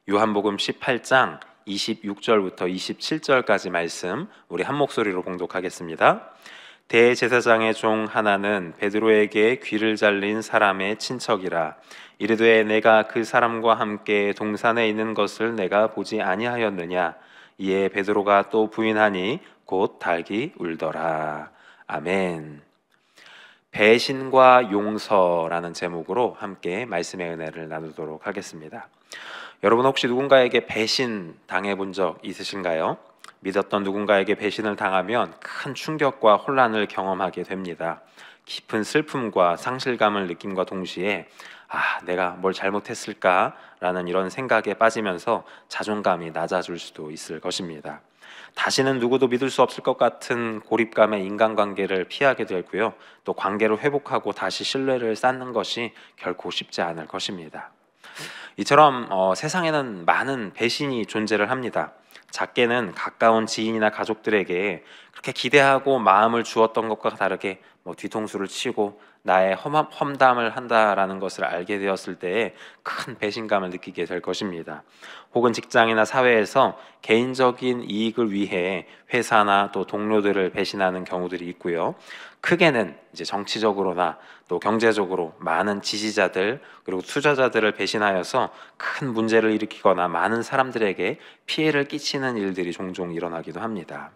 요한복음 18장 26절부터 27절까지 말씀 우리 한 목소리로 봉독하겠습니다. 대제사장의 종 하나는 베드로에게 귀를 잘린 사람의 친척이라. 이르되 내가 그 사람과 함께 동산에 있는 것을 내가 보지 아니하였느냐. 이에 베드로가 또 부인하니 곧 닭이 울더라. 아멘. 배신과 용서라는 제목으로 함께 말씀의 은혜를 나누도록 하겠습니다. 여러분 혹시 누군가에게 배신 당해본 적 있으신가요? 믿었던 누군가에게 배신을 당하면 큰 충격과 혼란을 경험하게 됩니다. 깊은 슬픔과 상실감을 느낌과 동시에 내가 뭘 잘못했을까라는 이런 생각에 빠지면서 자존감이 낮아질 수도 있을 것입니다. 다시는 누구도 믿을 수 없을 것 같은 고립감의 인간관계를 피하게 되고요. 또 관계를 회복하고 다시 신뢰를 쌓는 것이 결코 쉽지 않을 것입니다. 이처럼 세상에는 많은 배신이 존재를 합니다. 작게는 가까운 지인이나 가족들에게 그렇게 기대하고 마음을 주었던 것과 다르게 뒤통수를 치고 나의 험담을 한다라는 것을 알게 되었을 때에 큰 배신감을 느끼게 될 것입니다. 혹은 직장이나 사회에서 개인적인 이익을 위해 회사나 또 동료들을 배신하는 경우들이 있고요. 크게는 이제 정치적으로나 또 경제적으로 많은 지지자들 그리고 투자자들을 배신하여서 큰 문제를 일으키거나 많은 사람들에게 피해를 끼치는 일들이 종종 일어나기도 합니다.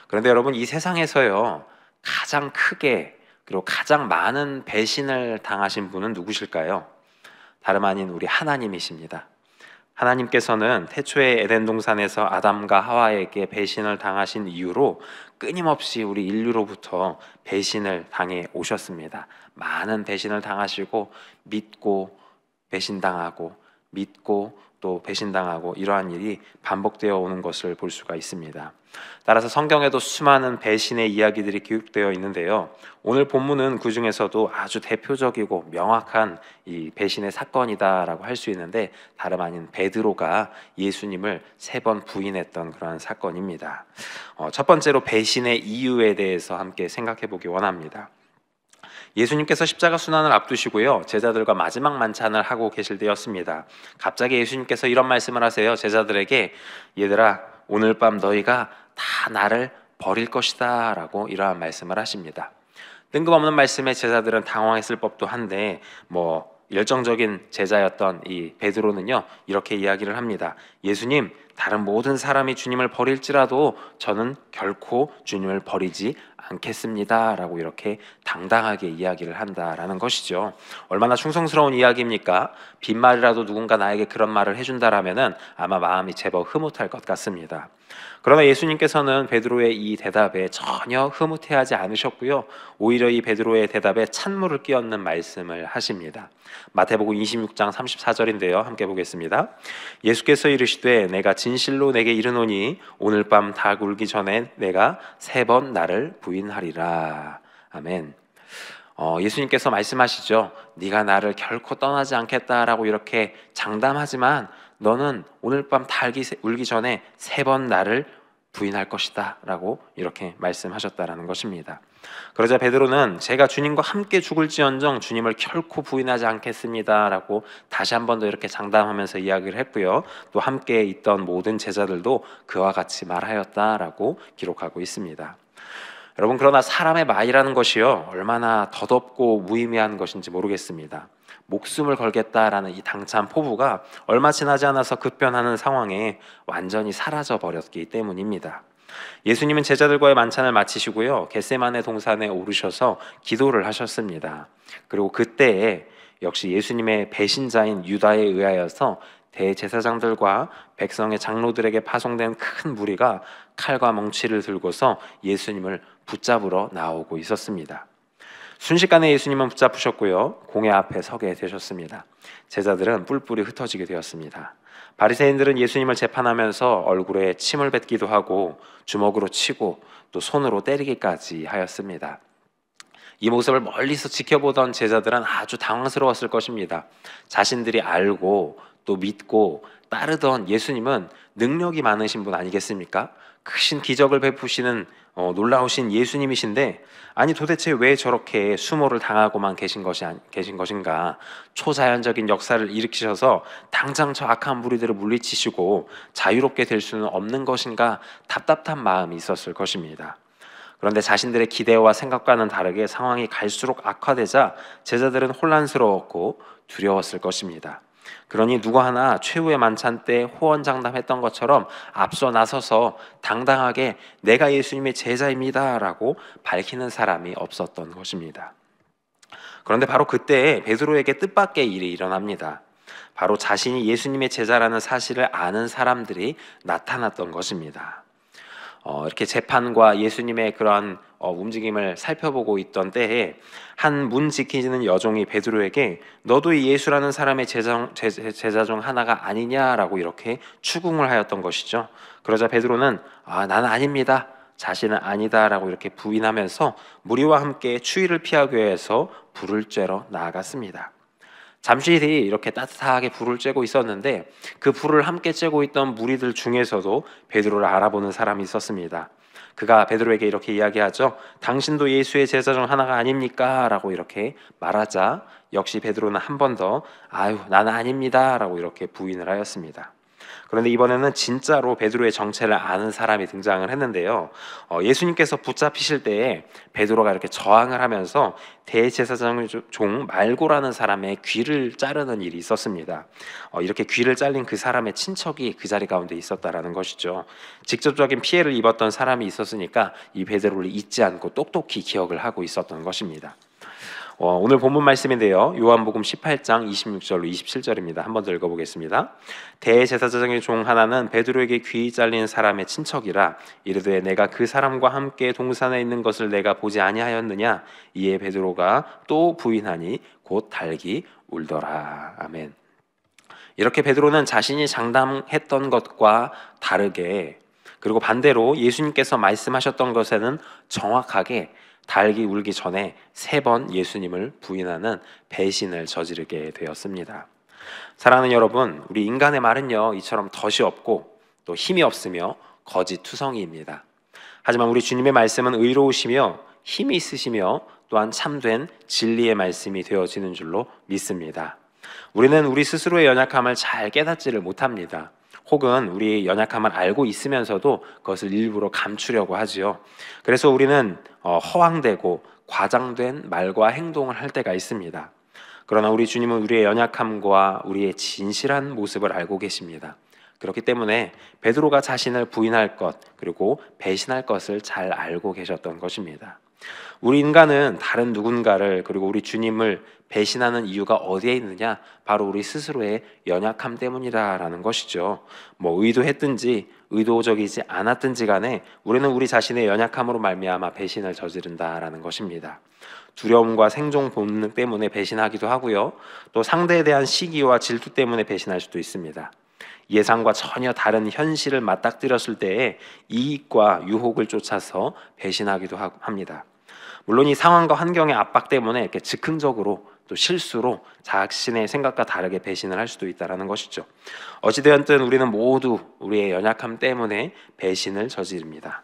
그런데 여러분, 이 세상에서요 가장 크게 그리고 가장 많은 배신을 당하신 분은 누구실까요? 다름 아닌 우리 하나님이십니다. 하나님께서는 태초에 에덴 동산에서 아담과 하와에게 배신을 당하신 이후로 끊임없이 우리 인류로부터 배신을 당해 오셨습니다. 많은 배신을 당하시고 믿고 배신당하고 믿고 또 배신당하고 이러한 일이 반복되어 오는 것을 볼 수가 있습니다. 따라서 성경에도 수많은 배신의 이야기들이 기록되어 있는데요. 오늘 본문은 그 중에서도 아주 대표적이고 명확한 이 배신의 사건이다라고 할 수 있는데 다름 아닌 베드로가 예수님을 3번 부인했던 그러한 사건입니다. 첫 번째로 배신의 이유에 대해서 함께 생각해 보기 원합니다. 예수님께서 십자가 순환을 앞두시고요, 제자들과 마지막 만찬을 하고 계실 때였습니다. 갑자기 예수님께서 이런 말씀을 하세요. 제자들에게 얘들아, 오늘 밤 너희가 다 나를 버릴 것이다 라고 이러한 말씀을 하십니다. 뜬금없는 말씀에 제자들은 당황했을 법도 한데 열정적인 제자였던 이 베드로는요 이렇게 이야기를 합니다. 예수님, 다른 모든 사람이 주님을 버릴지라도 저는 결코 주님을 버리지 않겠습니다 라고 이렇게 당당하게 이야기를 한다라는 것이죠. 얼마나 충성스러운 이야기입니까? 빈말이라도 누군가 나에게 그런 말을 해준다라면 아마 마음이 제법 흐뭇할 것 같습니다. 그러나 예수님께서는 베드로의 이 대답에 전혀 흐뭇해하지 않으셨고요, 오히려 이 베드로의 대답에 찬물을 끼얹는 말씀을 하십니다. 마태복음 26장 34절인데요 함께 보겠습니다. 예수께서 이르시되 내가 진실로 내게 이르노니 오늘 밤 닭 울기 전에 내가 3번 나를 부인하리라. 아멘. 예수님께서 말씀하시죠. 네가 나를 결코 떠나지 않겠다라고 이렇게 장담하지만 너는 오늘 밤 닭이 울기 전에 3번 나를 부인할 것이다 라고 이렇게 말씀하셨다라는 것입니다. 그러자 베드로는 제가 주님과 함께 죽을지언정 주님을 결코 부인하지 않겠습니다 라고 다시 한 번 더 이렇게 장담하면서 이야기를 했고요, 또 함께 있던 모든 제자들도 그와 같이 말하였다라고 기록하고 있습니다. 여러분, 그러나 사람의 말이라는 것이요 얼마나 덧없고 무의미한 것인지 모르겠습니다. 목숨을 걸겠다라는 이 당찬 포부가 얼마 지나지 않아서 급변하는 상황에 완전히 사라져 버렸기 때문입니다. 예수님은 제자들과의 만찬을 마치시고요, 겟세마네 동산에 오르셔서 기도를 하셨습니다. 그리고 그때에 역시 예수님의 배신자인 유다에 의하여서 대제사장들과 백성의 장로들에게 파송된 큰 무리가 칼과 멍치를 들고서 예수님을 붙잡으러 나오고 있었습니다. 순식간에 예수님은 붙잡히셨고요, 공회 앞에 서게 되셨습니다. 제자들은 뿔뿔이 흩어지게 되었습니다. 바리새인들은 예수님을 재판하면서 얼굴에 침을 뱉기도 하고 주먹으로 치고 또 손으로 때리기까지 하였습니다. 이 모습을 멀리서 지켜보던 제자들은 아주 당황스러웠을 것입니다. 자신들이 알고 또 믿고 따르던 예수님은 능력이 많으신 분 아니겠습니까? 크신 기적을 베푸시는 놀라우신 예수님이신데, 아니 도대체 왜 저렇게 수모를 당하고만 계신 것인가? 초자연적인 역사를 일으키셔서 당장 저 악한 무리들을 물리치시고 자유롭게 될 수는 없는 것인가? 답답한 마음이 있었을 것입니다. 그런데 자신들의 기대와 생각과는 다르게 상황이 갈수록 악화되자 제자들은 혼란스러웠고 두려웠을 것입니다. 그러니 누구 하나 최후의 만찬 때 호언장담했던 것처럼 앞서 나서서 당당하게 내가 예수님의 제자입니다 라고 밝히는 사람이 없었던 것입니다. 그런데 바로 그때 베드로에게 뜻밖의 일이 일어납니다. 바로 자신이 예수님의 제자라는 사실을 아는 사람들이 나타났던 것입니다. 이렇게 재판과 예수님의 그러한 움직임을 살펴보고 있던 때에 한 문 지키는 여종이 베드로에게 너도 이 예수라는 사람의 제자 중 하나가 아니냐라고 이렇게 추궁을 하였던 것이죠. 그러자 베드로는 나는 아닙니다, 자신은 아니다라고 이렇게 부인하면서 무리와 함께 추위를 피하기 위해서 불을 쬐러 나아갔습니다. 잠시 이렇게 따뜻하게 불을 쬐고 있었는데 그 불을 함께 쬐고 있던 무리들 중에서도 베드로를 알아보는 사람이 있었습니다. 그가 베드로에게 이렇게 이야기하죠. 당신도 예수의 제자 중 하나가 아닙니까? 라고 이렇게 말하자 역시 베드로는 한 번 더 나는 아닙니다 라고 이렇게 부인을 하였습니다. 그런데 이번에는 진짜로 베드로의 정체를 아는 사람이 등장을 했는데요. 예수님께서 붙잡히실 때에 베드로가 이렇게 저항을 하면서 대제사장 종 말고라는 사람의 귀를 자르는 일이 있었습니다. 이렇게 귀를 잘린 그 사람의 친척이 그 자리 가운데 있었다라는 것이죠. 직접적인 피해를 입었던 사람이 있었으니까 이 베드로를 잊지 않고 똑똑히 기억을 하고 있었던 것입니다. 오늘 본문 말씀인데요. 요한복음 18장 26절로 27절입니다. 한번 더 읽어보겠습니다. 대제사장의 종 하나는 베드로에게 귀 잘린 사람의 친척이라 이르되 내가 그 사람과 함께 동산에 있는 것을 내가 보지 아니하였느냐. 이에 베드로가 또 부인하니 곧 달기 울더라. 아멘. 이렇게 베드로는 자신이 장담했던 것과 다르게, 그리고 반대로 예수님께서 말씀하셨던 것에는 정확하게 달기 울기 전에 3번 예수님을 부인하는 배신을 저지르게 되었습니다. 사랑하는 여러분, 우리 인간의 말은요 이처럼 덫이 없고 또 힘이 없으며 거짓투성이입니다. 하지만 우리 주님의 말씀은 의로우시며 힘이 있으시며 또한 참된 진리의 말씀이 되어지는 줄로 믿습니다. 우리는 우리 스스로의 연약함을 잘 깨닫지를 못합니다. 혹은 우리의 연약함을 알고 있으면서도 그것을 일부러 감추려고 하지요. 그래서 우리는 허황되고 과장된 말과 행동을 할 때가 있습니다. 그러나 우리 주님은 우리의 연약함과 우리의 진실한 모습을 알고 계십니다. 그렇기 때문에 베드로가 자신을 부인할 것 그리고 배신할 것을 잘 알고 계셨던 것입니다. 우리 인간은 다른 누군가를 그리고 우리 주님을 배신하는 이유가 어디에 있느냐? 바로 우리 스스로의 연약함 때문이라는 것이죠. 의도했든지 의도적이지 않았든지 간에 우리는 우리 자신의 연약함으로 말미암아 배신을 저지른다라는 것입니다. 두려움과 생존 본능 때문에 배신하기도 하고요. 또 상대에 대한 시기와 질투 때문에 배신할 수도 있습니다. 예상과 전혀 다른 현실을 맞닥뜨렸을 때에 이익과 유혹을 쫓아서 배신하기도 합니다. 물론 이 상황과 환경의 압박 때문에 이렇게 즉흥적으로 또 실수로 자신의 생각과 다르게 배신을 할 수도 있다는 것이죠. 어찌되었든 우리는 모두 우리의 연약함 때문에 배신을 저지릅니다.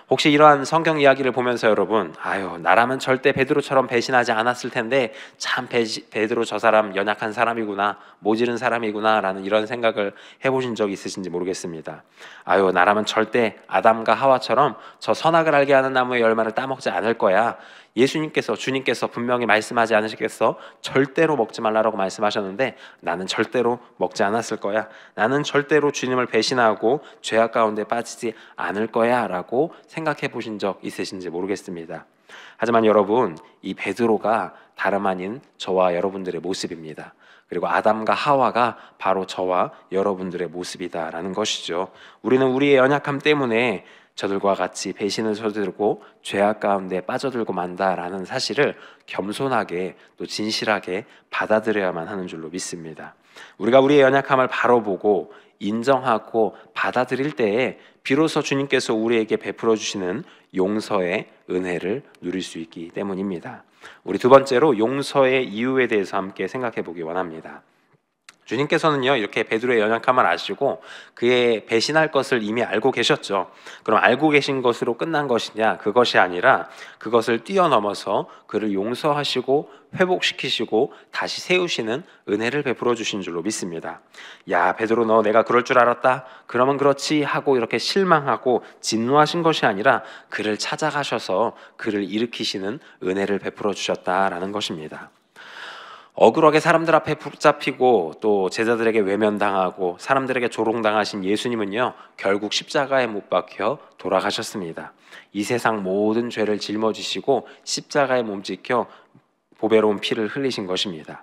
혹시 이러한 성경 이야기를 보면서 여러분, 나라면 절대 베드로처럼 배신하지 않았을 텐데 참 베드로 저 사람 연약한 사람이구나, 모질은 사람이구나 라는 이런 생각을 해보신 적 있으신지 모르겠습니다. 나라면 절대 아담과 하와처럼 저 선악을 알게 하는 나무의 열매를 따먹지 않을 거야. 주님께서 분명히 말씀하지 않으시겠어? 절대로 먹지 말라라고 말씀하셨는데 나는 절대로 먹지 않았을 거야. 나는 절대로 주님을 배신하고 죄악 가운데 빠지지 않을 거야 라고 생각해 보신 적 있으신지 모르겠습니다. 하지만 여러분, 이 베드로가 다름 아닌 저와 여러분들의 모습입니다. 그리고 아담과 하와가 바로 저와 여러분들의 모습이다라는 것이죠. 우리는 우리의 연약함 때문에 저들과 같이 배신을 저지르고 죄악 가운데 빠져들고 만다라는 사실을 겸손하게 또 진실하게 받아들여야만 하는 줄로 믿습니다. 우리가 우리의 연약함을 바로 보고 인정하고 받아들일 때에 비로소 주님께서 우리에게 베풀어 주시는 용서의 은혜를 누릴 수 있기 때문입니다. 우리 두 번째로 용서의 이유에 대해서 함께 생각해 보기 원합니다. 주님께서는요 이렇게 베드로의 연약함을 아시고 그의 배신할 것을 이미 알고 계셨죠. 그럼 알고 계신 것으로 끝난 것이냐? 그것이 아니라 그것을 뛰어넘어서 그를 용서하시고 회복시키시고 다시 세우시는 은혜를 베풀어 주신 줄로 믿습니다. 야 베드로, 너 내가 그럴 줄 알았다, 그러면 그렇지 하고 이렇게 실망하고 진노하신 것이 아니라 그를 찾아가셔서 그를 일으키시는 은혜를 베풀어 주셨다라는 것입니다. 억울하게 사람들 앞에 붙잡히고 또 제자들에게 외면당하고 사람들에게 조롱당하신 예수님은요 결국 십자가에 못 박혀 돌아가셨습니다. 이 세상 모든 죄를 짊어지시고 십자가에 몸짓겨 보배로운 피를 흘리신 것입니다.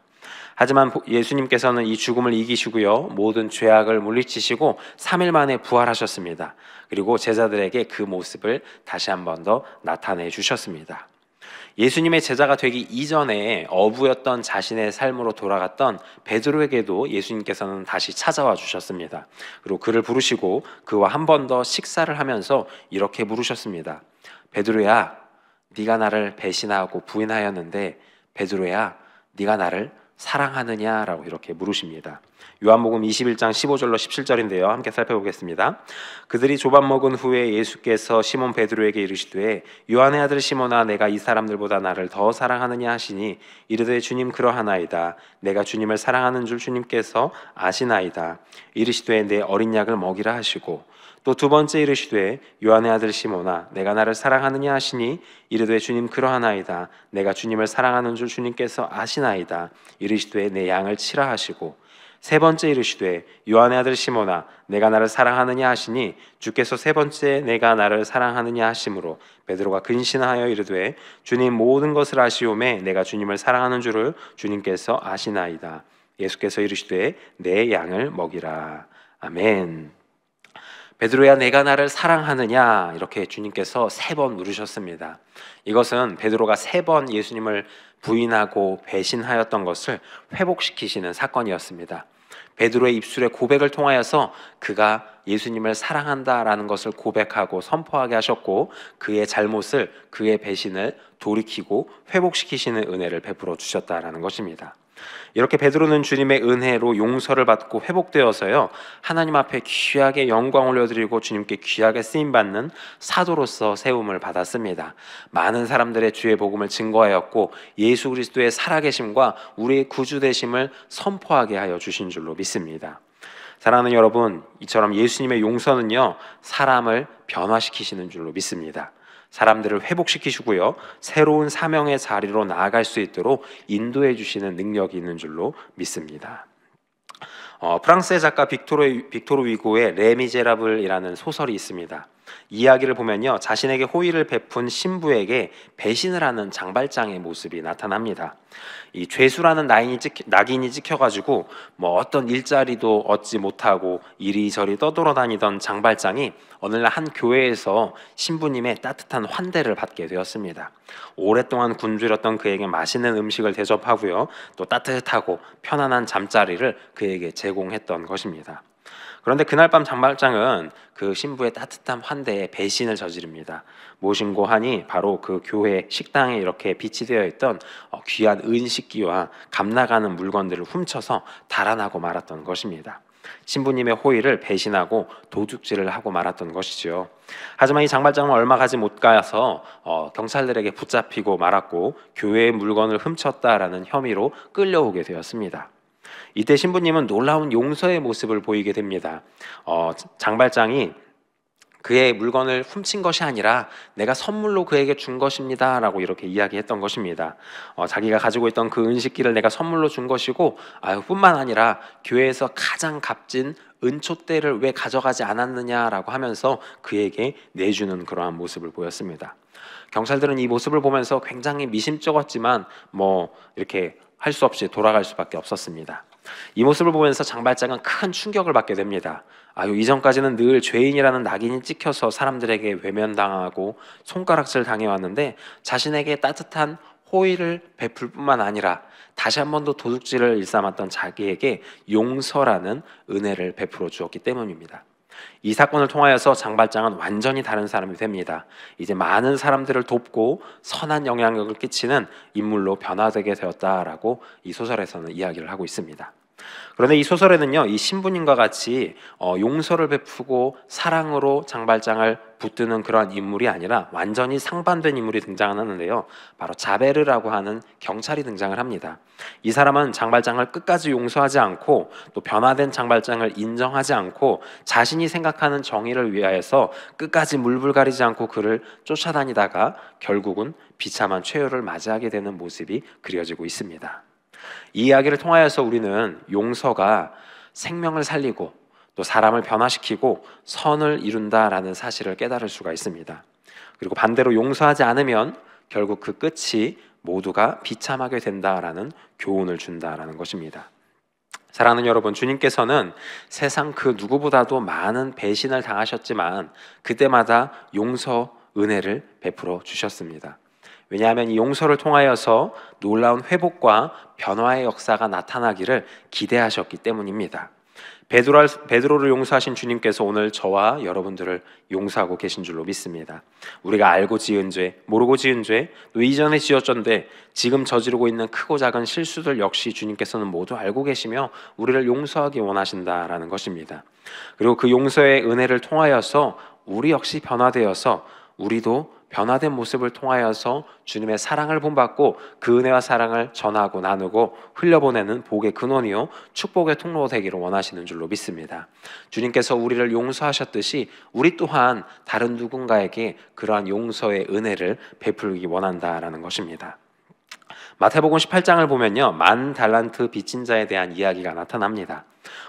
하지만 예수님께서는 이 죽음을 이기시고요 모든 죄악을 물리치시고 3일 만에 부활하셨습니다. 그리고 제자들에게 그 모습을 다시 한 번 더 나타내 주셨습니다. 예수님의 제자가 되기 이전에 어부였던 자신의 삶으로 돌아갔던 베드로에게도 예수님께서는 다시 찾아와 주셨습니다. 그리고 그를 부르시고 그와 한 번 더 식사를 하면서 이렇게 물으셨습니다. 베드로야, 네가 나를 배신하고 부인하였는데 베드로야, 네가 나를 사랑하느냐라고 이렇게 물으십니다. 요한복음 21장 15절로 17절인데요. 함께 살펴보겠습니다. 그들이 조밥 먹은 후에 예수께서 시몬 베드로에게 이르시되 요한의 아들 시몬아, 내가 이 사람들보다 나를 더 사랑하느냐 하시니 이르되 주님 그러하나이다. 내가 주님을 사랑하는 줄 주님께서 아시나이다. 이르시되 내 어린 양을 먹이라 하시고 또 두 번째 이르시되 요한의 아들 시몬아, 내가 나를 사랑하느냐 하시니 이르되 주님 그러하나이다. 내가 주님을 사랑하는 줄 주님께서 아시나이다. 이르시되 내 양을 치라 하시고 세 번째 이르시되 요한의 아들 시몬아, 내가 나를 사랑하느냐 하시니 주께서 세 번째 내가 나를 사랑하느냐 하심으로 베드로가 근신하여 이르되 주님 모든 것을 아시오매 내가 주님을 사랑하는 줄을 주님께서 아시나이다. 예수께서 이르시되 내 양을 먹이라. 아멘. 베드로야, 내가 나를 사랑하느냐? 이렇게 주님께서 3번 물으셨습니다. 이것은 베드로가 3번 예수님을 부인하고 배신하였던 것을 회복시키시는 사건이었습니다. 베드로의 입술의 고백을 통하여서 그가 예수님을 사랑한다라는 것을 고백하고 선포하게 하셨고 그의 잘못을, 그의 배신을 돌이키고 회복시키시는 은혜를 베풀어 주셨다라는 것입니다. 이렇게 베드로는 주님의 은혜로 용서를 받고 회복되어서요 하나님 앞에 귀하게 영광 올려드리고 주님께 귀하게 쓰임받는 사도로서 세움을 받았습니다. 많은 사람들의 주의 복음을 증거하였고 예수 그리스도의 살아계심과 우리의 구주 되심을 선포하게 하여 주신 줄로 믿습니다. 사랑하는 여러분, 이처럼 예수님의 용서는요 사람을 변화시키시는 줄로 믿습니다. 사람들을 회복시키시고요 새로운 사명의 자리로 나아갈 수 있도록 인도해 주시는 능력이 있는 줄로 믿습니다. 프랑스의 작가 빅토르 위고의 레미제라블이라는 소설이 있습니다. 이야기를 보면요 자신에게 호의를 베푼 신부에게 배신을 하는 장발장의 모습이 나타납니다. 이 죄수라는 낙인이 찍혀가지고 어떤 일자리도 얻지 못하고 이리저리 떠돌아다니던 장발장이 어느 날 한 교회에서 신부님의 따뜻한 환대를 받게 되었습니다. 오랫동안 굶주렸던 그에게 맛있는 음식을 대접하고요 또 따뜻하고 편안한 잠자리를 그에게 제공했던 것입니다. 그런데 그날 밤 장발장은 그 신부의 따뜻한 환대에 배신을 저지릅니다. 무엇인고 하니 바로 그 교회 식당에 이렇게 비치되어 있던 귀한 은식기와 값나가는 물건들을 훔쳐서 달아나고 말았던 것입니다. 신부님의 호의를 배신하고 도둑질을 하고 말았던 것이죠. 하지만 이 장발장은 얼마 가지 못 가서 경찰들에게 붙잡히고 말았고 교회의 물건을 훔쳤다라는 혐의로 끌려오게 되었습니다. 이때 신부님은 놀라운 용서의 모습을 보이게 됩니다. 장발장이 그의 물건을 훔친 것이 아니라 내가 선물로 그에게 준 것입니다 라고 이렇게 이야기했던 것입니다. 자기가 가지고 있던 그 은식기를 내가 선물로 준 것이고 뿐만 아니라 교회에서 가장 값진 은촛대를 왜 가져가지 않았느냐라고 하면서 그에게 내주는 그러한 모습을 보였습니다. 경찰들은 이 모습을 보면서 굉장히 미심쩍었지만 이렇게 할 수 없이 돌아갈 수밖에 없었습니다. 이 모습을 보면서 장발장은 큰 충격을 받게 됩니다. 이전까지는 늘 죄인이라는 낙인이 찍혀서 사람들에게 외면당하고 손가락질 당해왔는데 자신에게 따뜻한 호의를 베풀 뿐만 아니라 다시 한 번 더 도둑질을 일삼았던 자기에게 용서라는 은혜를 베풀어 주었기 때문입니다. 이 사건을 통하여서 장발장은 완전히 다른 사람이 됩니다. 이제 많은 사람들을 돕고 선한 영향력을 끼치는 인물로 변화되게 되었다라고 이 소설에서는 이야기를 하고 있습니다. 그런데 이 소설에는요, 이 신부님과 같이 용서를 베푸고 사랑으로 장발장을 붙드는 그러한 인물이 아니라 완전히 상반된 인물이 등장하는데요, 바로 자베르라고 하는 경찰이 등장을 합니다. 이 사람은 장발장을 끝까지 용서하지 않고 또 변화된 장발장을 인정하지 않고 자신이 생각하는 정의를 위하여서 끝까지 물불가리지 않고 그를 쫓아다니다가 결국은 비참한 최후를 맞이하게 되는 모습이 그려지고 있습니다. 이 이야기를 통하여서 우리는 용서가 생명을 살리고 또 사람을 변화시키고 선을 이룬다라는 사실을 깨달을 수가 있습니다. 그리고 반대로 용서하지 않으면 결국 그 끝이 모두가 비참하게 된다라는 교훈을 준다라는 것입니다. 사랑하는 여러분, 주님께서는 세상 그 누구보다도 많은 배신을 당하셨지만 그때마다 용서 은혜를 베풀어 주셨습니다. 왜냐하면 이 용서를 통하여서 놀라운 회복과 변화의 역사가 나타나기를 기대하셨기 때문입니다. 베드로를 용서하신 주님께서 오늘 저와 여러분들을 용서하고 계신 줄로 믿습니다. 우리가 알고 지은 죄, 모르고 지은 죄, 또 이전에 지었던 죄, 지금 저지르고 있는 크고 작은 실수들 역시 주님께서는 모두 알고 계시며 우리를 용서하기 원하신다라는 것입니다. 그리고 그 용서의 은혜를 통하여서 우리 역시 변화되어서 우리도 변화된 모습을 통하여서 주님의 사랑을 본받고 그 은혜와 사랑을 전하고 나누고 흘려보내는 복의 근원이요 축복의 통로 되기를 원하시는 줄로 믿습니다. 주님께서 우리를 용서하셨듯이 우리 또한 다른 누군가에게 그러한 용서의 은혜를 베풀기 원한다라는 것입니다. 마태복음 18장을 보면요, 10,000달란트 빚진 자에 대한 이야기가 나타납니다.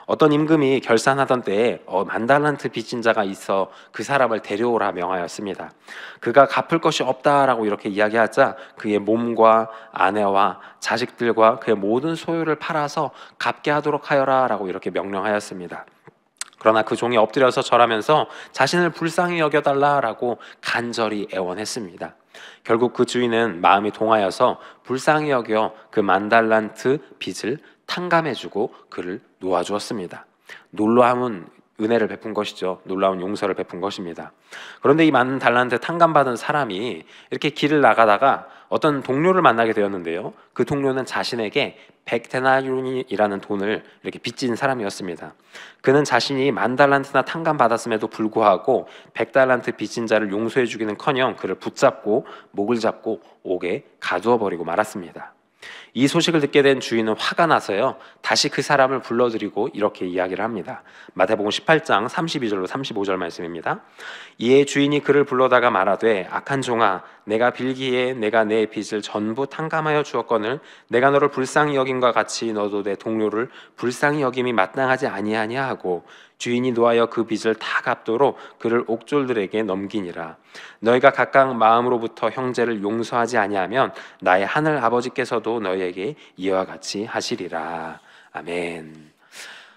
어떤 임금이 결산하던 때에 10,000달란트 빚진 자가 있어 그 사람을 데려오라 명하였습니다. 그가 갚을 것이 없다라고 이렇게 이야기하자 그의 몸과 아내와 자식들과 그의 모든 소유를 팔아서 갚게 하도록 하여라라고 이렇게 명령하였습니다. 그러나 그 종이 엎드려서 절하면서 자신을 불쌍히 여겨달라라고 간절히 애원했습니다. 결국 그 주인은 마음이 동하여서 불쌍히 여겨 그 10,000달란트 빚을 탕감해주고 그를 놓아주었습니다. 놀라운 은혜를 베푼 것이죠. 놀라운 용서를 베푼 것입니다. 그런데 이 10,000달란트 탕감받은 사람이 이렇게 길을 나가다가 어떤 동료를 만나게 되었는데요, 그 동료는 자신에게 100데나리온이라는 돈을 이렇게 빚진 사람이었습니다. 그는 자신이 10,000달란트나 탕감받았음에도 불구하고 100달란트 빚진 자를 용서해 주기는커녕 그를 붙잡고 목을 잡고 옥에 가두어 버리고 말았습니다. 이 소식을 듣게 된 주인은 화가 나서요, 다시 그 사람을 불러들이고 이렇게 이야기를 합니다. 마태복음 18장 32절로 35절 말씀입니다. 이에 주인이 그를 불러다가 말하되 악한 종아, 내가 빌기에 내가 내 빚을 전부 탕감하여 주었거늘 내가 너를 불쌍히 여김과 같이 너도 내 동료를 불쌍히 여김이 마땅하지 아니하냐 하고 주인이 노하여 그 빚을 다 갚도록 그를 옥졸들에게 넘기니라. 너희가 각각 마음으로부터 형제를 용서하지 아니하면 나의 하늘 아버지께서도 너희에게 이와 같이 하시리라. 아멘.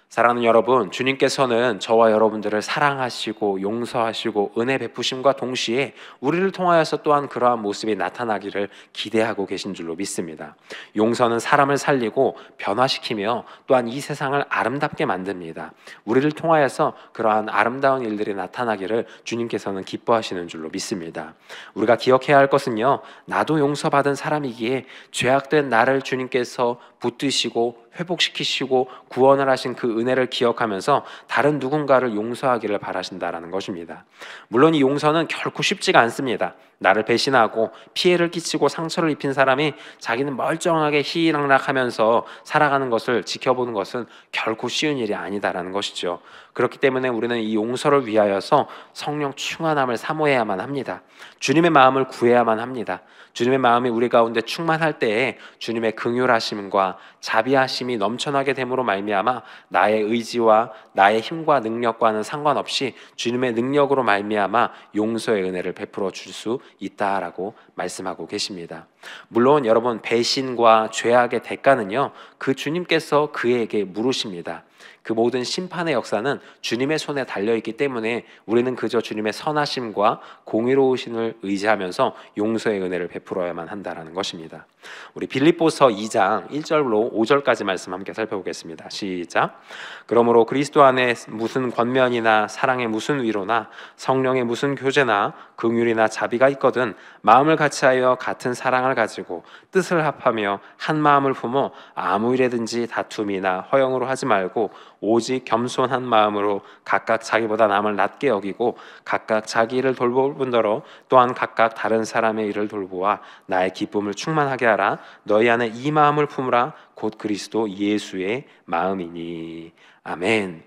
사랑하는 여러분, 주님께서는 저와 여러분들을 사랑하시고 용서하시고 은혜 베푸심과 동시에 우리를 통하여서 또한 그러한 모습이 나타나기를 기대하고 계신 줄로 믿습니다. 용서는 사람을 살리고 변화시키며 또한 이 세상을 아름답게 만듭니다. 우리를 통하여서 그러한 아름다운 일들이 나타나기를 주님께서는 기뻐하시는 줄로 믿습니다. 우리가 기억해야 할 것은요, 나도 용서받은 사람이기에 죄악된 나를 주님께서 붙드시고 회복시키시고 구원을 하신 그 은혜를 기억하면서 다른 누군가를 용서하기를 바라신다라는 것입니다. 물론 이 용서는 결코 쉽지가 않습니다. 나를 배신하고 피해를 끼치고 상처를 입힌 사람이 자기는 멀쩡하게 희희락락하면서 살아가는 것을 지켜보는 것은 결코 쉬운 일이 아니다라는 것이죠. 그렇기 때문에 우리는 이 용서를 위하여서 성령 충만함을 사모해야만 합니다. 주님의 마음을 구해야만 합니다. 주님의 마음이 우리 가운데 충만할 때에 주님의 긍휼하심과 자비하심이 넘쳐나게 됨으로 말미암아 나의 의지와 나의 힘과 능력과는 상관없이 주님의 능력으로 말미암아 용서의 은혜를 베풀어 줄 수 있다라고 말씀하고 계십니다. 물론 여러분, 배신과 죄악의 대가는요, 그 주님께서 그에게 물으십니다. 그 모든 심판의 역사는 주님의 손에 달려있기 때문에 우리는 그저 주님의 선하심과 공의로우심을 의지하면서 용서의 은혜를 베풀어야만 한다는 것입니다. 우리 빌립보서 2장 1절로 5절까지 말씀 함께 살펴보겠습니다. 시작. 그러므로 그리스도 안에 무슨 권면이나 사랑의 무슨 위로나 성령의 무슨 교제나 긍휼이나 자비가 있거든 마음을 같이하여 같은 사랑을 가지고 뜻을 합하며 한 마음을 품어 아무 일에든지 다툼이나 허영으로 하지 말고 오직 겸손한 마음으로 각각 자기보다 남을 낮게 여기고 각각 자기 일을 돌볼 뿐더러 또한 각각 다른 사람의 일을 돌보아 나의 기쁨을 충만하게 하라. 너희 안에 이 마음을 품으라. 곧 그리스도 예수의 마음이니. 아멘.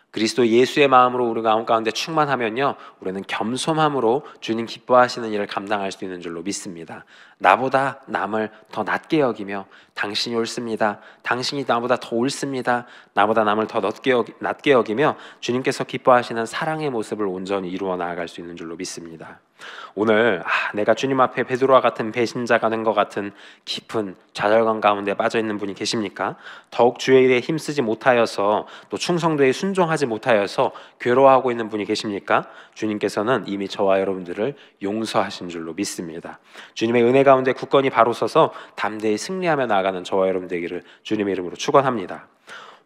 그리스도 예수의 마음으로 우리 마음 가운데 충만하면요, 우리는 겸손함으로 주님 기뻐하시는 일을 감당할 수 있는 줄로 믿습니다. 나보다 남을 더 낮게 여기며 당신이 옳습니다. 당신이 나보다 더 옳습니다. 나보다 남을 더 낮게 여기며 주님께서 기뻐하시는 사랑의 모습을 온전히 이루어 나아갈 수 있는 줄로 믿습니다. 오늘 내가 주님 앞에 베드로와 같은 배신자가 된 것 같은 깊은 좌절감 가운데 빠져 있는 분이 계십니까? 더욱 주의 일에 힘쓰지 못하여서 또 충성도에 순종하지 못하여서 괴로워하고 있는 분이 계십니까? 주님께서는 이미 저와 여러분들을 용서하신 줄로 믿습니다. 주님의 은혜 가운데 굳건히 바로 서서 담대히 승리하며 나아가는 저와 여러분 되기를 주님의 이름으로 축원합니다.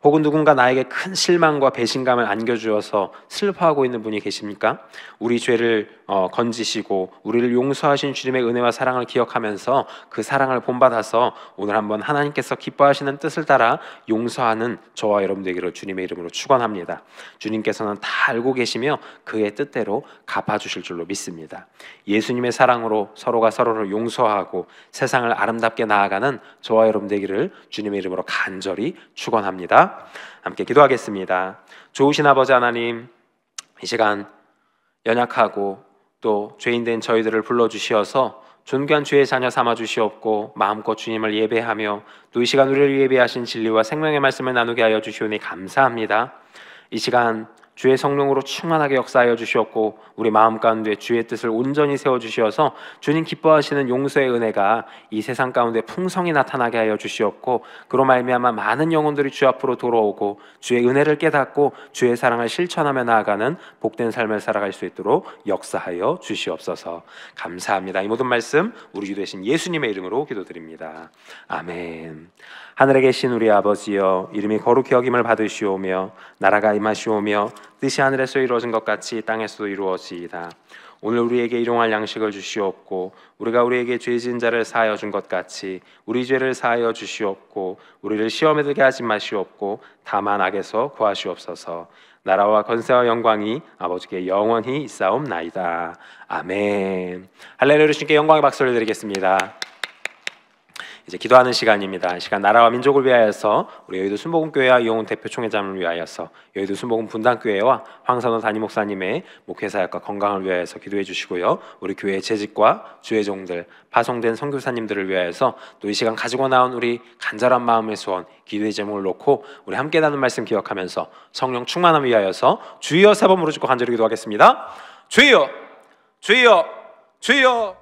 혹은 누군가 나에게 큰 실망과 배신감을 안겨주어서 슬퍼하고 있는 분이 계십니까? 우리 죄를 건지시고 우리를 용서하신 주님의 은혜와 사랑을 기억하면서 그 사랑을 본받아서 오늘 한번 하나님께서 기뻐하시는 뜻을 따라 용서하는 저와 여러분 되기를 주님의 이름으로 축원합니다. 주님께서는 다 알고 계시며 그의 뜻대로 갚아주실 줄로 믿습니다. 예수님의 사랑으로 서로가 서로를 용서하고 세상을 아름답게 나아가는 저와 여러분 되기를 주님의 이름으로 간절히 축원합니다. 함께 기도하겠습니다. 좋으신 아버지 하나님, 이 시간 연약하고 또 죄인된 저희들을 불러주시어서 존귀한 주의 자녀 삼아주시옵고 마음껏 주님을 예배하며 또 이 시간 우리를 예배하신 진리와 생명의 말씀을 나누게 하여 주시오니 감사합니다. 이 시간 주의 성령으로 충만하게 역사하여 주시옵고 우리 마음 가운데 주의 뜻을 온전히 세워주시어서 주님 기뻐하시는 용서의 은혜가 이 세상 가운데 풍성히 나타나게 하여 주시옵고 그로 말미암아 많은 영혼들이 주 앞으로 돌아오고 주의 은혜를 깨닫고 주의 사랑을 실천하며 나아가는 복된 삶을 살아갈 수 있도록 역사하여 주시옵소서. 감사합니다. 이 모든 말씀 우리 주 되신 예수님의 이름으로 기도드립니다. 아멘. 하늘에 계신 우리 아버지여, 이름이 거룩히 여김을 받으시오며 나라가 임하시오며 뜻이 하늘에서 이루어진 것 같이 땅에서도 이루어지이다. 오늘 우리에게 일용할 양식을 주시옵고 우리가 우리에게 죄 지은 자를 사하여 준 것 같이 우리 죄를 사하여 주시옵고 우리를 시험에 들게 하지 마시옵고 다만 악에서 구하시옵소서. 나라와 권세와 영광이 아버지께 영원히 있사옵나이다. 아멘. 할렐루야. 주님께 영광의 박수를 드리겠습니다. 이제 기도하는 시간입니다. 이 시간 나라와 민족을 위하여서 우리 여의도 순복음교회와 이용훈 대표 총회장을 위하여서 여의도 순복음 분당교회와 황선호 담임 목사님의 목회 사역과 건강을 위하여서 기도해 주시고요. 우리 교회의 재직과 주의 종들, 파송된 선교사님들을 위하여서 또 이 시간 가지고 나온 우리 간절한 마음의 소원, 기도의 제목을 놓고 우리 함께 나눈 말씀 기억하면서 성령 충만함을 위하여서 주여 세 번 부르짖고 간절히 기도하겠습니다. 주여, 주여, 주여.